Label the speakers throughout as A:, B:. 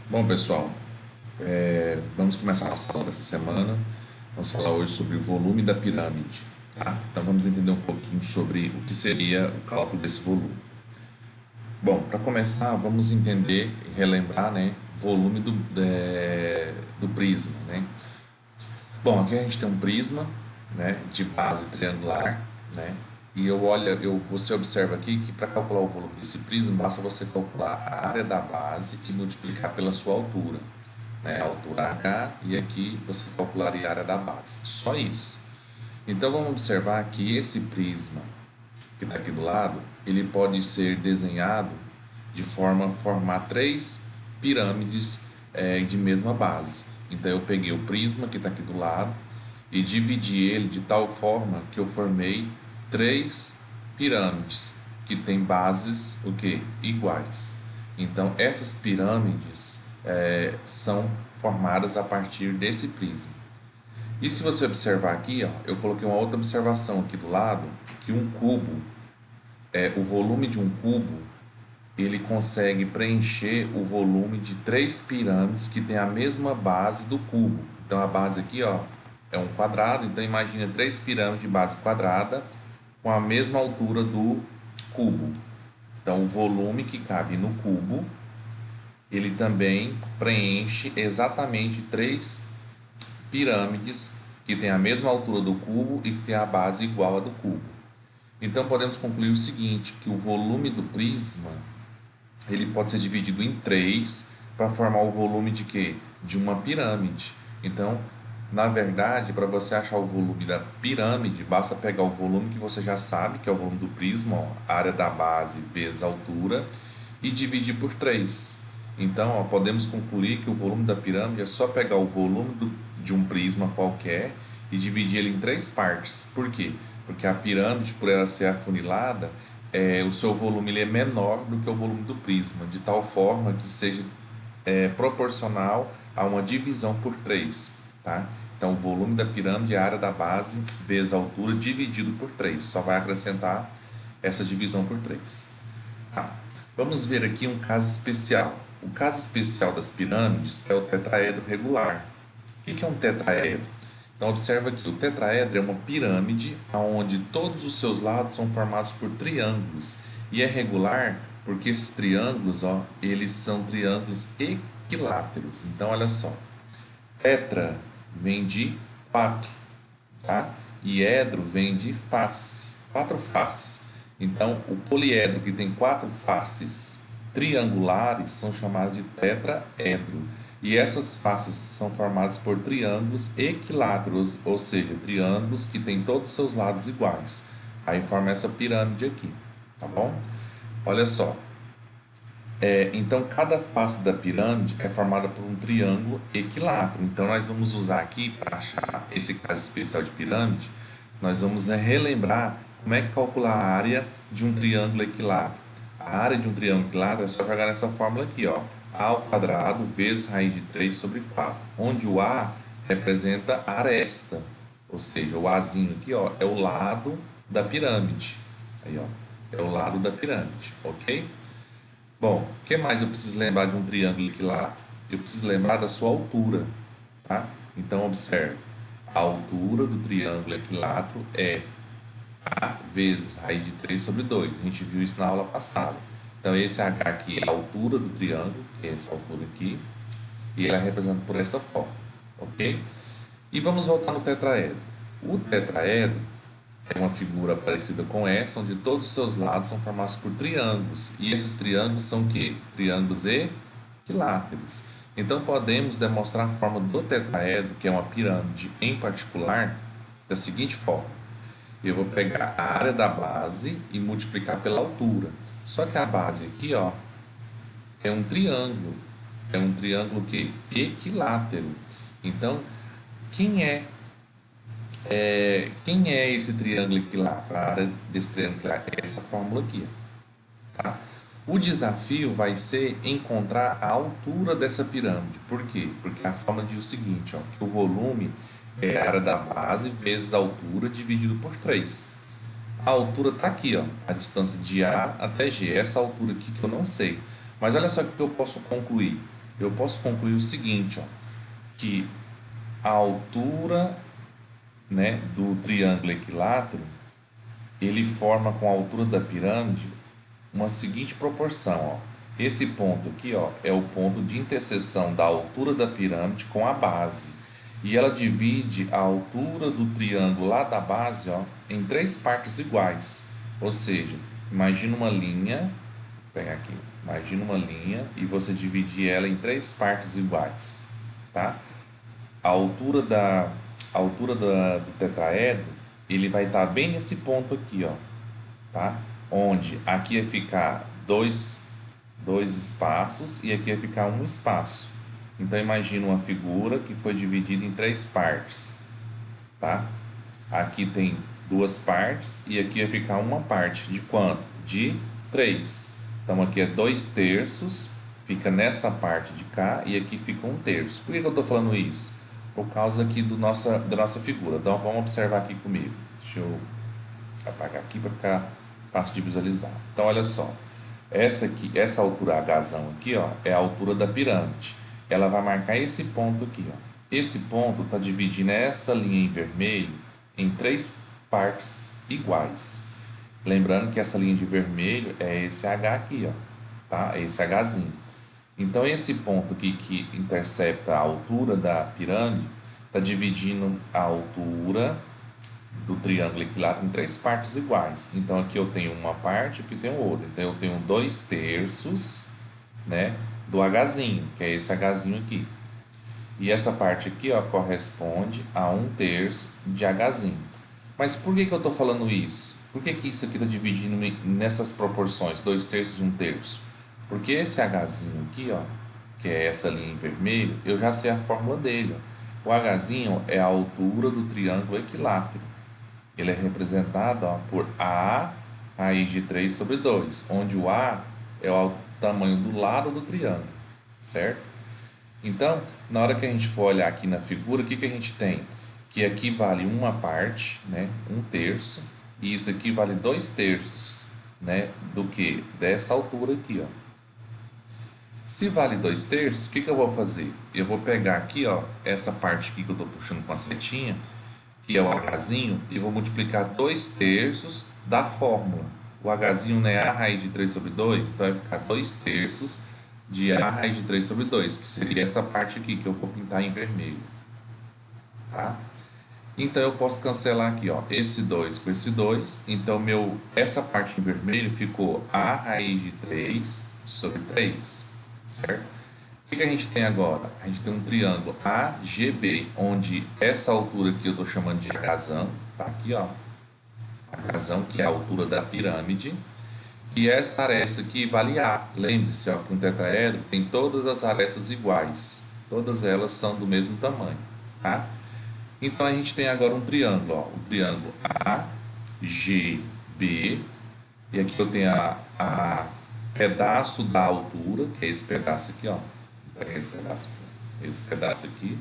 A: Bom, pessoal, vamos começar a nossa aula dessa semana. Vamos falar hoje sobre o volume da pirâmide, tá? Então vamos entender um pouquinho sobre o que seria o cálculo desse volume. Bom, para começar, vamos entender e relembrar, né, o volume do prisma, né? Bom, aqui a gente tem um prisma, né, de base triangular, né? E você observa aqui que para calcular o volume desse prisma, basta você calcular a área da base e multiplicar pela sua altura, né, a altura H, e aqui você calcularia a área da base. Só isso. Então vamos observar que esse prisma que está aqui do lado, ele pode ser desenhado de forma a formar três pirâmides de mesma base. Então eu peguei o prisma que está aqui do lado e dividi ele de tal forma que eu formei três pirâmides que têm bases o que? Iguais. Então essas pirâmides são formadas a partir desse prisma. E se você observar aqui, ó, eu coloquei uma outra observação aqui do lado, que um cubo, o volume de um cubo, ele consegue preencher o volume de três pirâmides que têm a mesma base do cubo. Então a base aqui, ó, é um quadrado, então imagina três pirâmides de base quadrada com a mesma altura do cubo. Então o volume que cabe no cubo, ele também preenche exatamente três pirâmides que têm a mesma altura do cubo e que têm a base igual à do cubo. Então podemos concluir o seguinte, que o volume do prisma ele pode ser dividido em três para formar o volume de quê? De uma pirâmide. Então, na verdade, para você achar o volume da pirâmide, basta pegar o volume que você já sabe, que é o volume do prisma, ó, área da base vezes a altura, e dividir por 3. Então, ó, podemos concluir que o volume da pirâmide é só pegar o volume de um prisma qualquer e dividir ele em três partes. Por quê? Porque a pirâmide, por ela ser afunilada, o seu volume ele é menor do que o volume do prisma, de tal forma que seja proporcional a uma divisão por 3. Tá? Então, o volume da pirâmide é a área da base vezes a altura dividido por 3. Só vai acrescentar essa divisão por 3. Tá? Vamos ver aqui um caso especial. O caso especial das pirâmides é o tetraedro regular. O que é um tetraedro? Então observa que o tetraedro é uma pirâmide onde todos os seus lados são formados por triângulos e é regular porque esses triângulos, ó, eles são triângulos equiláteros. Então olha só, tetra vem de quatro, tá? E edro vem de face, quatro faces. Então o poliedro que tem quatro faces triangulares são chamados de tetraedro. E essas faces são formadas por triângulos equiláteros, ou seja, triângulos que têm todos os seus lados iguais. Aí forma essa pirâmide aqui, tá bom? Olha só. Então, cada face da pirâmide é formada por um triângulo equilátero. Então, nós vamos usar aqui, para achar esse caso especial de pirâmide, nós vamos, né, relembrar como é que calcular a área de um triângulo equilátero. A área de um triângulo equilátero é só jogar nessa fórmula aqui, ó. A ao quadrado vezes raiz de 3 sobre 4, onde o A representa a aresta, ou seja, o Azinho aqui, ó, é o lado da pirâmide. Aí, ó, é o lado da pirâmide, ok? Bom, o que mais eu preciso lembrar de um triângulo equilátero? Eu preciso lembrar da sua altura, tá? Então, observe, a altura do triângulo equilátero é A vezes raiz de 3 sobre 2. A gente viu isso na aula passada. Então, esse H aqui é a altura do triângulo, que é essa altura aqui, e ele é representado por essa forma, ok? E vamos voltar no tetraedro. O tetraedro é uma figura parecida com essa, onde todos os seus lados são formados por triângulos. E esses triângulos são o quê? Triângulos equiláteros. Então podemos demonstrar a forma do tetraedro, que é uma pirâmide em particular, da seguinte forma. Eu vou pegar a área da base e multiplicar pela altura. Só que a base aqui, ó, é um triângulo. É um triângulo que equilátero. Então, quem é quem é esse triângulo equilátero? A área desse triângulo equilátero é essa fórmula aqui. Tá? O desafio vai ser encontrar a altura dessa pirâmide. Por quê? Porque a fórmula diz o seguinte, ó, que o volume é a área da base vezes a altura dividido por 3. A altura está aqui, ó, a distância de A até G. Essa altura aqui que eu não sei. Mas olha só o que eu posso concluir. eu posso concluir o seguinte, ó, que a altura, né, do triângulo equilátero, ele forma com a altura da pirâmide uma seguinte proporção, ó. Esse ponto aqui, ó, é o ponto de interseção da altura da pirâmide com a base. E ela divide a altura do triângulo lá da base, ó, em três partes iguais. Ou seja, imagina uma linha, vou pegar aqui, imagina uma linha e você dividir ela em três partes iguais, tá? A altura do tetraedro, ele vai estar bem nesse ponto aqui, ó, tá? Onde aqui vai ficar dois espaços e aqui vai ficar um espaço. Então imagina uma figura que foi dividida em três partes, tá? Aqui tem duas partes e aqui vai ficar uma parte. De quanto? De 3. Então aqui é 2/3, fica nessa parte de cá e aqui fica 1/3. Por que eu estou falando isso? Por causa daqui da nossa figura. Então vamos observar aqui comigo. Deixa eu apagar aqui para ficar fácil de visualizar. Então olha só. Essa altura Hzão aqui, ó, é a altura da pirâmide. Ela vai marcar esse ponto aqui, ó. Esse ponto está dividindo essa linha em vermelho em três partes iguais. Lembrando que essa linha de vermelho é esse H aqui, ó, tá? É esse Hzinho. Então esse ponto aqui que intercepta a altura da pirâmide está dividindo a altura do triângulo equilátero em três partes iguais. Então aqui eu tenho uma parte e aqui eu tenho outra. Então eu tenho 2/3, né, do Hzinho, que é esse Hzinho aqui. E essa parte aqui, ó, corresponde a 1/3 de Hzinho. Mas por que eu estou falando isso? Por que isso aqui está dividindo nessas proporções, 2/3 e 1/3? Porque esse Hzinho aqui, ó, que é essa linha em vermelho, eu já sei a fórmula dele, ó. O Hzinho é a altura do triângulo equilátero. Ele é representado, ó, por A raiz de 3 sobre 2, onde o A é o tamanho do lado do triângulo, certo? Então, na hora que a gente for olhar aqui na figura, o que a gente tem? Que aqui vale uma parte, né, 1/3, e isso aqui vale 2/3, né, do que? Dessa altura aqui, ó. Se vale 2/3, o que eu vou fazer? Eu vou pegar aqui, ó, essa parte aqui que eu estou puxando com a setinha, que é o Hzinho, e vou multiplicar 2/3 da fórmula. O Hzinho, né, é A raiz de 3 sobre 2, então vai ficar 2/3 de A raiz de 3 sobre 2, que seria essa parte aqui que eu vou pintar em vermelho. Tá? Então eu posso cancelar aqui, ó, esse 2 com esse 2. Então essa parte em vermelho ficou A raiz de 3 sobre 3, certo? O que a gente tem agora? A gente tem um triângulo AGB, onde essa altura aqui eu estou chamando de Hzão, tá aqui, ó, Hzão, que é a altura da pirâmide, e essa aresta aqui vale A. Lembre-se, ó, que um tetraedro tem todas as arestas iguais, todas elas são do mesmo tamanho, tá? Então a gente tem agora um triângulo, ó, o triângulo AGB, e aqui eu tenho a pedaço da altura, que é esse pedaço aqui, ó. Esse pedaço aqui.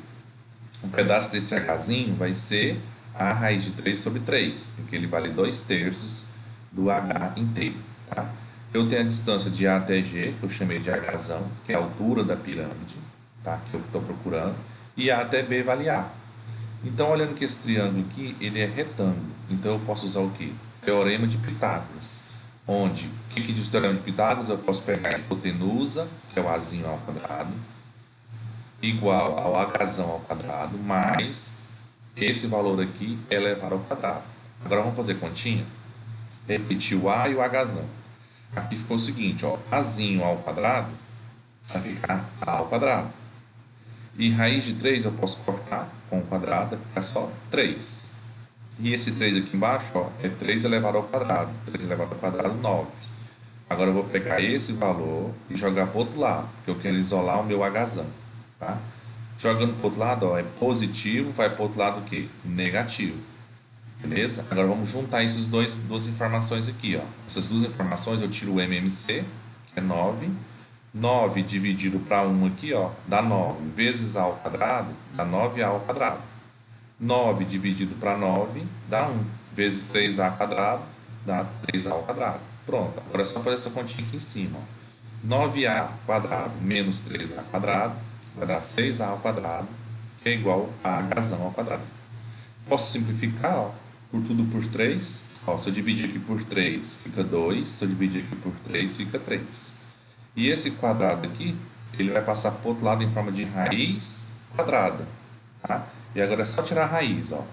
A: Um pedaço desse Hzinho vai ser A raiz de 3 sobre 3, porque ele vale 2/3 do H inteiro, tá? Eu tenho a distância de A até G, que eu chamei de Hzão, que é a altura da pirâmide, tá? Que eu estou procurando, e A até B vale A. Então, olhando que esse triângulo aqui, ele é retângulo, então eu posso usar o quê? Teorema de Pitágoras, onde, o que diz o teorema de Pitágoras? Eu posso pegar a hipotenusa, que é o Azinho ao quadrado, igual ao Hzão ao quadrado, mais esse valor aqui elevado ao quadrado. Agora vamos fazer continha? Repetir o A e o Hzão. Aqui ficou o seguinte, ó, Azinho ao quadrado vai ficar A ao quadrado. E raiz de 3 eu posso cortar com o quadrado, vai ficar só 3. E esse 3 aqui embaixo, ó, é 3 elevado ao quadrado. 3 elevado ao quadrado, 9. Agora eu vou pegar esse valor e jogar para o outro lado, porque eu quero isolar o meu Hzão, tá? Jogando para o outro lado, ó, é positivo, vai para o outro lado o quê? Negativo. Beleza? Agora vamos juntar essas duas informações aqui, ó. Essas duas informações eu tiro o MMC, que é 9. 9 dividido para 1 aqui, ó, dá 9 vezes A ao quadrado, dá 9A ao quadrado. 9 dividido para 9 dá 1 vezes 3A quadrado, dá 3A ao quadrado. Pronto, agora é só fazer essa continha aqui em cima, ó. 9a quadrado menos 3a quadrado vai dar 6a ao quadrado, que é igual a razão ao quadrado. Posso simplificar, ó, por tudo por 3. Ó, se eu dividir aqui por 3, fica 2. Se eu dividir aqui por 3, fica 3. E esse quadrado aqui, ele vai passar para o outro lado em forma de raiz quadrada. Tá? E agora é só tirar a raiz. Ó.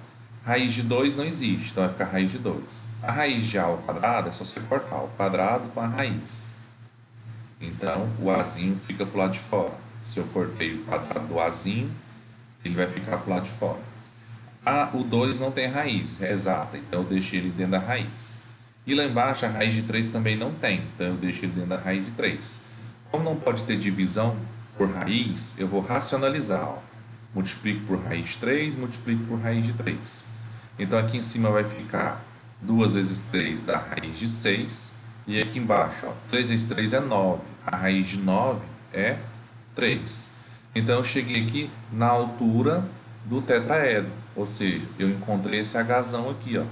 A: Raiz de 2 não existe, então vai ficar raiz de 2. A raiz de a ao quadrado é só você cortar o quadrado com a raiz. Então, o azinho fica para o lado de fora. Se eu cortei o quadrado do azinho, ele vai ficar para o lado de fora. O 2 não tem raiz, é exata, então eu deixei ele dentro da raiz. E lá embaixo a raiz de 3 também não tem, então eu deixo ele dentro da raiz de 3. Como não pode ter divisão por raiz, eu vou racionalizar. Ó. Multiplico por raiz de 3, multiplico por raiz de 3. Então aqui em cima vai ficar 2 vezes 3 dá raiz de 6. E aqui embaixo, ó, 3 vezes 3 é 9. A raiz de 9 é 3. Então eu cheguei aqui na altura do tetraedro. Ou seja, eu encontrei esse Hzão aqui, ó.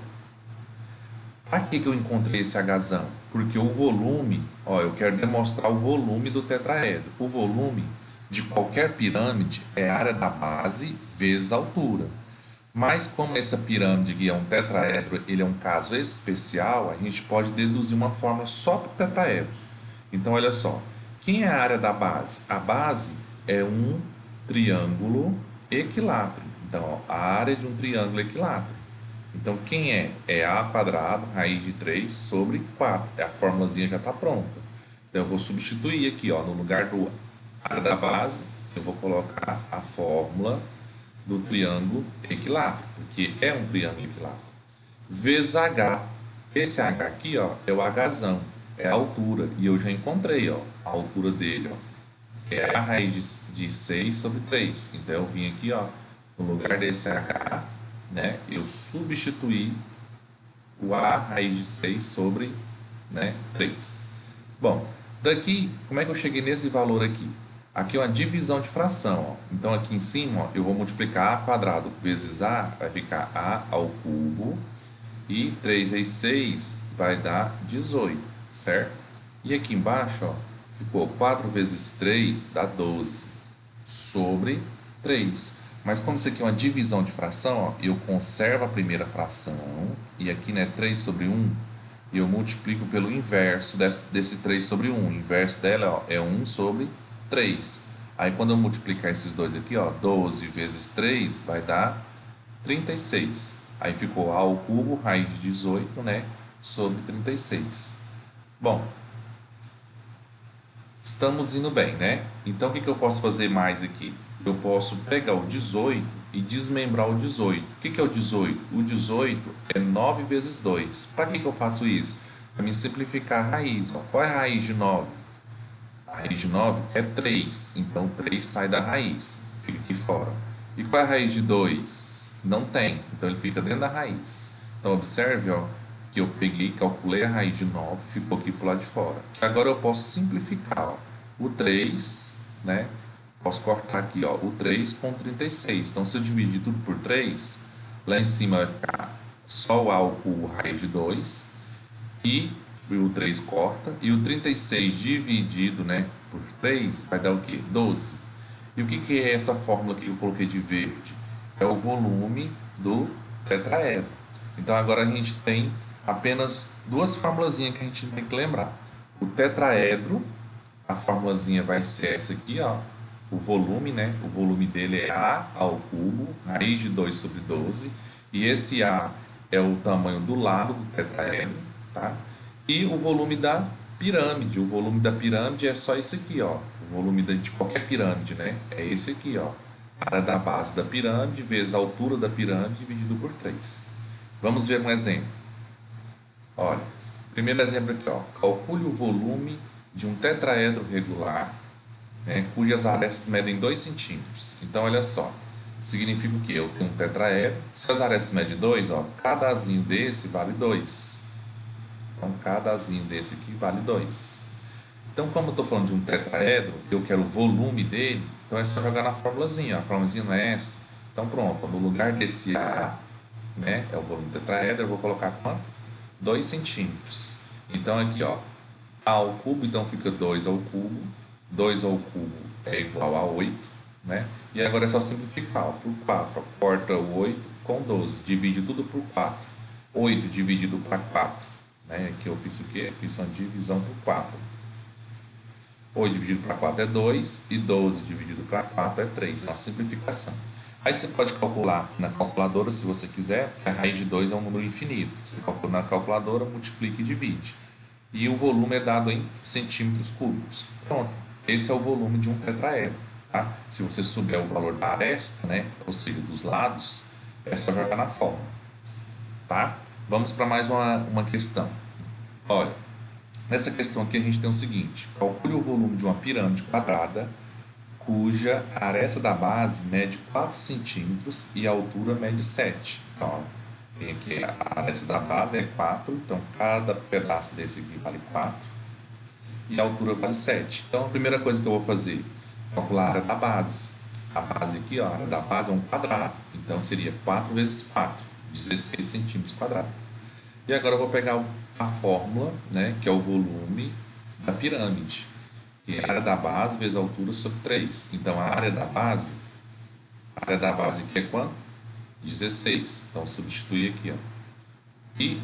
A: Para que eu encontrei esse Hzão? Porque o volume, ó, eu quero demonstrar o volume do tetraedro. O volume de qualquer pirâmide é a área da base vezes a altura. Mas como essa pirâmide aqui é um tetraedro, ele é um caso especial, a gente pode deduzir uma fórmula só para o tetraedro. Então, olha só, quem é a área da base? A base é um triângulo equilátero. Então, ó, a área de um triângulo equilátero. Então, quem é? É a quadrado, raiz de 3 sobre 4. A formulazinha já está pronta. Então, eu vou substituir aqui, ó, no lugar do área da base, eu vou colocar a fórmula do triângulo equilátero, porque é um triângulo equilátero. Vezes H. Esse H aqui, ó, é o Hzão, é a altura. E eu já encontrei, ó, a altura dele, ó. É a raiz de 6 sobre 3. Então, eu vim aqui, ó, no lugar desse H, né, eu substituí o A raiz de 6 sobre, né, 3. Bom, daqui, como é que eu cheguei nesse valor aqui? Aqui é uma divisão de fração. Ó. Então, aqui em cima, ó, eu vou multiplicar A quadrado vezes A, vai ficar A ao cubo. E 3 vezes 6 vai dar 18, certo? E aqui embaixo, ó, ficou 4 vezes 3 dá 12 sobre 3. Mas como isso aqui é uma divisão de fração, ó, eu conservo a primeira fração, e aqui, né, 3 sobre 1, e eu multiplico pelo inverso desse 3 sobre 1. O inverso dela, ó, é 1 sobre 3. Aí quando eu multiplicar esses dois aqui, ó, 12 vezes 3 vai dar 36. Aí ficou A ao cubo, raiz de 18, né, sobre 36. Bom, estamos indo bem, né? Então o que eu posso fazer mais aqui? Eu posso pegar o 18 e desmembrar o 18. O que é o 18? O 18 é 9 vezes 2. Para que eu faço isso? Para me simplificar a raiz. Ó. Qual é a raiz de 9? A raiz de 9 é 3. Então 3 sai da raiz. Fica aqui fora. E qual é a raiz de 2? Não tem. Então ele fica dentro da raiz. Então observe, ó, que eu peguei, calculei a raiz de 9, ficou aqui para o lado de fora. Agora eu posso simplificar, ó, o 3, né? Posso cortar aqui, ó, o 3 com 36. Então, se eu dividir tudo por 3, lá em cima vai ficar só o A ao cubo, raiz de 2, e o 3 corta, e o 36 dividido, né, por 3 vai dar o quê? 12. E o que é essa fórmula que eu coloquei de verde? É o volume do tetraedro. Então, agora a gente tem apenas duas formulazinhas que a gente tem que lembrar. O tetraedro, a formulazinha vai ser essa aqui, ó. O volume, né? O volume dele é A ao cubo, raiz de 2 sobre 12. E esse A é o tamanho do lado do tetraedro, tá? E o volume da pirâmide. O volume da pirâmide é só isso aqui, ó. O volume de qualquer pirâmide, né? É esse aqui, ó. A área da base da pirâmide vezes a altura da pirâmide dividido por 3. Vamos ver um exemplo. Olha, primeiro exemplo aqui, ó. Calcule o volume de um tetraedro regular, né, cujas arestas medem 2 centímetros. Então, olha só, significa o quê? Eu tenho um tetraedro, se as arestas medem 2, ó, cada azinho desse vale 2. Então, cada azinho desse aqui vale 2. Então, como eu estou falando de um tetraedro, eu quero o volume dele, então é só jogar na formulazinha. A formulazinha não é essa. Então, pronto, no lugar desse A, né, é o volume do tetraedro, eu vou colocar quanto? 2 centímetros. Então, aqui, ó, a ao cubo, então fica 2 ao cubo. 2 ao cubo é igual a 8, né? E agora é só simplificar, ó, por 4. Ó, corta o 8 com 12, divide tudo por 4. 8 dividido para 4, né? Aqui eu fiz o quê? Eu fiz uma divisão por 4. 8 dividido para 4 é 2 e 12 dividido para 4 é 3. É uma simplificação. Aí você pode calcular na calculadora se você quiser, porque a raiz de 2 é um número infinito. Você calcula na calculadora, multiplica e divide. E o volume é dado em centímetros cúbicos. Pronto, esse é o volume de um tetraedro. Tá? Se você souber o valor da aresta, né, ou seja, dos lados, é só jogar na fórmula. Tá? Vamos para mais uma questão. Olha, nessa questão aqui a gente tem o seguinte: calcule o volume de uma pirâmide quadrada cuja aresta da base mede 4 centímetros e a altura mede 7. Então, tem aqui a aresta da base é 4, então cada pedaço desse aqui vale 4 e a altura vale 7. Então, a primeira coisa que eu vou fazer é calcular a área da base. A base aqui, ó, a área da base é um quadrado, então seria 4 vezes 4, 16 centímetros quadrados. E agora eu vou pegar a fórmula, né, que é o volume da pirâmide, que é a área da base vezes a altura sobre 3. Então, a área da base aqui é quanto? 16. Então, substitui aqui, ó. E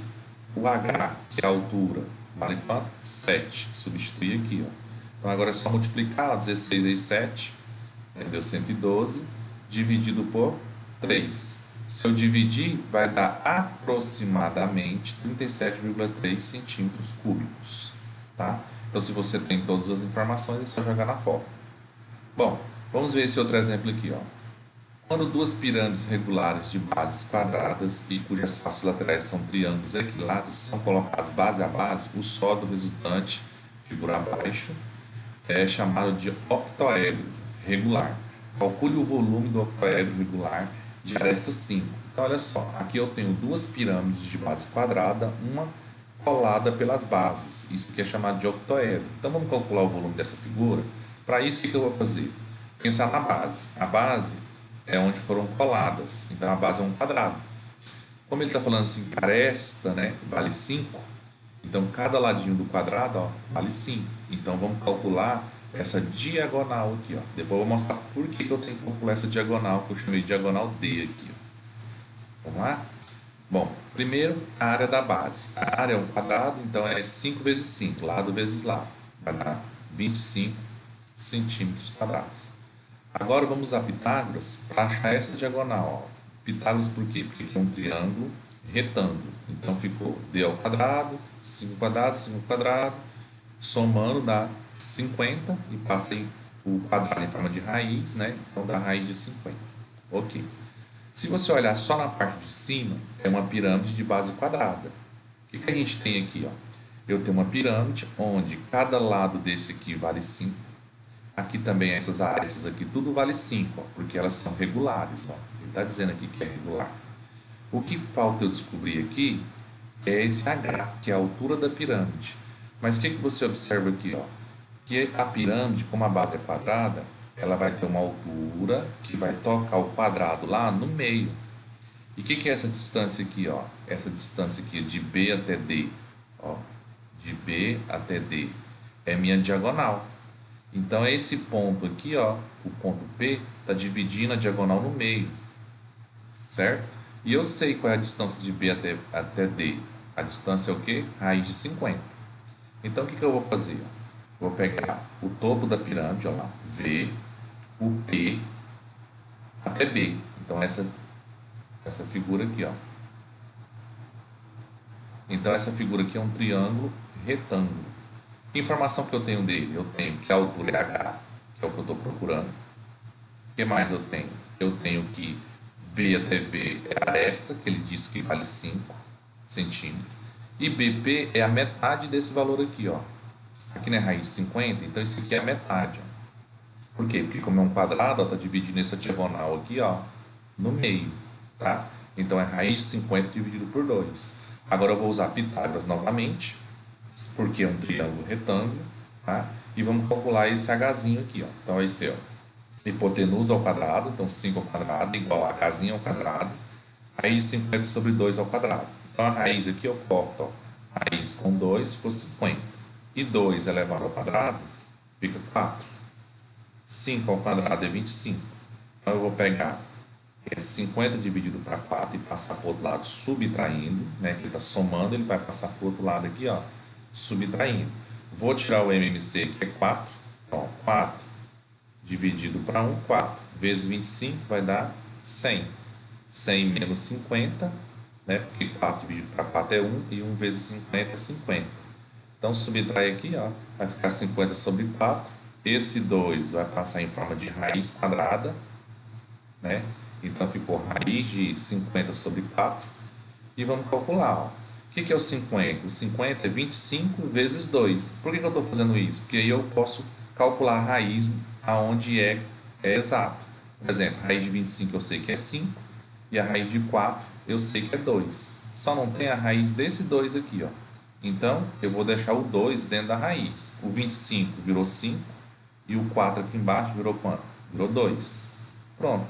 A: o H, que é a altura, vale quanto? 7. Substitui aqui, ó. Então, agora é só multiplicar, ó, 16 vezes 7, deu 112, dividido por 3. Se eu dividir, vai dar aproximadamente 37,3 centímetros cúbicos. Tá? Então, se você tem todas as informações, é só jogar na fórmula. Bom, vamos ver esse outro exemplo aqui. Ó. Quando duas pirâmides regulares de bases quadradas e cujas faces laterais são triângulos equilados são colocados base a base, o sódio resultante, figura abaixo, é chamado de octoedro regular. Calcule o volume do octoedro regular de aresta 5. Então, olha só, aqui eu tenho duas pirâmides de base quadrada, uma colada pelas bases. Isso aqui é chamado de octoedro. Então, vamos calcular o volume dessa figura. Para isso, o que eu vou fazer? Pensar na base. A base é onde foram coladas. Então, a base é um quadrado. Como ele está falando assim, que a aresta, né, vale 5, então cada ladinho do quadrado, ó, vale 5. Então, vamos calcular essa diagonal aqui, ó. Depois eu vou mostrar por que eu tenho que calcular essa diagonal, que eu chamei de diagonal D aqui, ó. Vamos lá? Bom, primeiro, a área da base. A área é um quadrado, então é 5 vezes 5, lado vezes lado. Vai dar 25 centímetros quadrados. Agora vamos a Pitágoras para achar essa diagonal, ó. Pitágoras por quê? Porque aqui é um triângulo retângulo. Então ficou D ao quadrado, 5 quadrado, 5 quadrado, somando dá 50 e passei o quadrado em forma de raiz, né? Então dá raiz de 50. Ok. Se você olhar só na parte de cima, é uma pirâmide de base quadrada. O que a gente tem aqui? Ó? Eu tenho uma pirâmide onde cada lado desse aqui vale 5. Aqui também essas áreas aqui tudo vale 5, ó, porque elas são regulares. Ó. Ele está dizendo aqui que é regular. O que falta eu descobrir aqui é esse H, que é a altura da pirâmide. Mas o que você observa aqui? Ó? Que a pirâmide, como a base é quadrada, ela vai ter uma altura que vai tocar o quadrado lá no meio. E o que é essa distância aqui? Ó? Essa distância aqui de B até D, ó, de B até D, é minha diagonal. Então, esse ponto aqui, ó, o ponto P, está dividindo a diagonal no meio, certo? E eu sei qual é a distância de B até D. A distância é o quê? Raiz de 50. Então, o que eu vou fazer? Vou pegar o topo da pirâmide, ó lá, V, o P até B. Então, essa figura aqui, ó. Então, essa figura aqui é um triângulo retângulo. Que informação que eu tenho dele? Eu tenho que a altura é H, que é o que eu estou procurando. O que mais eu tenho? Eu tenho que B até V é a aresta, que ele disse que vale 5 centímetros. E BP é a metade desse valor aqui, ó. Aqui não é raiz de 50, então isso aqui é a metade, ó. Por quê? Porque como é um quadrado, está dividindo essa diagonal aqui, ó, no meio, tá? Então é raiz de 50 dividido por 2. Agora eu vou usar Pitágoras novamente, porque é um triângulo retângulo, tá? E vamos calcular esse Hzinho aqui, ó. Então vai ser, ó, hipotenusa ao quadrado, então 5 ao quadrado igual a Hzinho ao quadrado, raiz de 50 sobre 2 ao quadrado. Então a raiz aqui eu corto, ó, raiz com 2 ficou 50. e 2 elevado ao quadrado fica 4. 5 ao quadrado é 25. Então eu vou pegar esse 50 dividido para 4 e passar para o outro lado subtraindo, né? Que ele está somando, ele vai passar para o outro lado aqui, ó, subtraindo. Vou tirar o MMC, que é 4. Então, 4 dividido para 1, 4. Vezes 25 vai dar 100. 100 menos 50, né? Porque 4 dividido para 4 é 1 e 1 vezes 50 é 50. Então, subtrai aqui, ó, vai ficar 50 sobre 4. Esse 2 vai passar em forma de raiz quadrada, né? Então, ficou raiz de 50 sobre 4. E vamos calcular, ó. O que é o 50? O 50 é 25 vezes 2. Por que eu estou fazendo isso? Porque aí eu posso calcular a raiz aonde é exato. Por exemplo, a raiz de 25 eu sei que é 5 e a raiz de 4 eu sei que é 2. Só não tem a raiz desse 2 aqui, ó. Então, eu vou deixar o 2 dentro da raiz. O 25 virou 5 e o 4 aqui embaixo virou quanto? Virou 2. Pronto.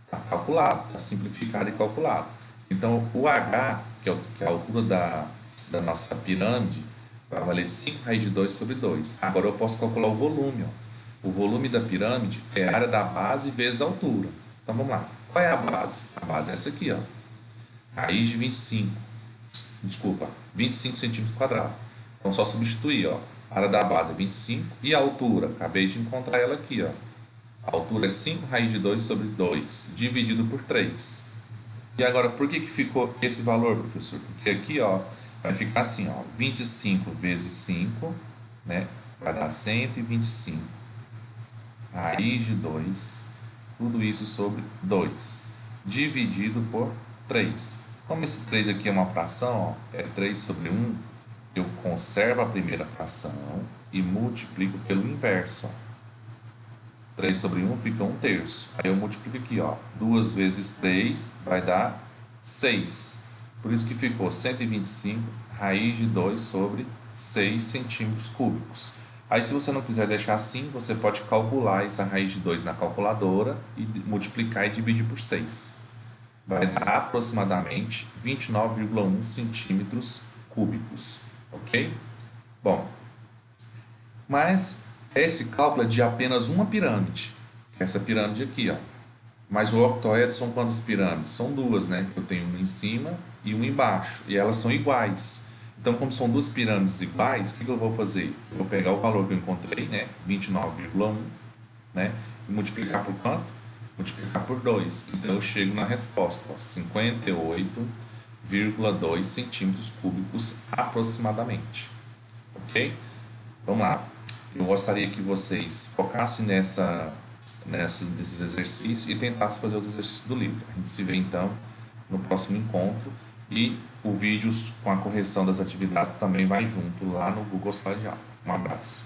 A: Está calculado, está simplificado e calculado. Então, o H, que é a altura da nossa pirâmide, vai valer 5 raiz de 2 sobre 2. Agora eu posso calcular o volume. Ó. O volume da pirâmide é a área da base vezes a altura. Então, vamos lá. Qual é a base? A base é essa aqui, ó. Raiz de 25. Desculpa, 25 centímetros quadrados. Então, só substituir, ó. A área da base é 25 e a altura, acabei de encontrar ela aqui, ó. A altura é 5 raiz de 2 sobre 2, dividido por 3. E agora, por que ficou esse valor, professor? Porque aqui, ó, vai ficar assim, ó, 25 vezes 5, né? Vai dar 125. Raiz de 2, tudo isso sobre 2, dividido por 3. Como esse 3 aqui é uma fração, ó, é 3 sobre 1, eu conservo a primeira fração e multiplico pelo inverso, ó. 3 sobre 1 fica 1/3. Aí eu multiplico aqui, ó. 2 vezes 3 vai dar 6. Por isso que ficou 125 raiz de 2 sobre 6 centímetros cúbicos. Aí se você não quiser deixar assim, você pode calcular essa raiz de 2 na calculadora e multiplicar e dividir por 6. Vai dar aproximadamente 29,1 centímetros cúbicos. Ok? Bom, mas esse cálculo é de apenas uma pirâmide. Essa pirâmide aqui, ó. Mas o octoedro são quantas pirâmides? São duas, né? Eu tenho uma em cima e uma embaixo. E elas são iguais. Então, como são duas pirâmides iguais, o que eu vou fazer? Eu vou pegar o valor que eu encontrei, né? 29,1, né? E multiplicar por quanto? Multiplicar por 2. Então, eu chego na resposta, ó, 58,2 centímetros cúbicos aproximadamente. Ok? Vamos lá. Eu gostaria que vocês focassem nesses exercícios e tentassem fazer os exercícios do livro. A gente se vê então no próximo encontro e o vídeo com a correção das atividades também vai junto lá no Google Sala de Aula. Um abraço.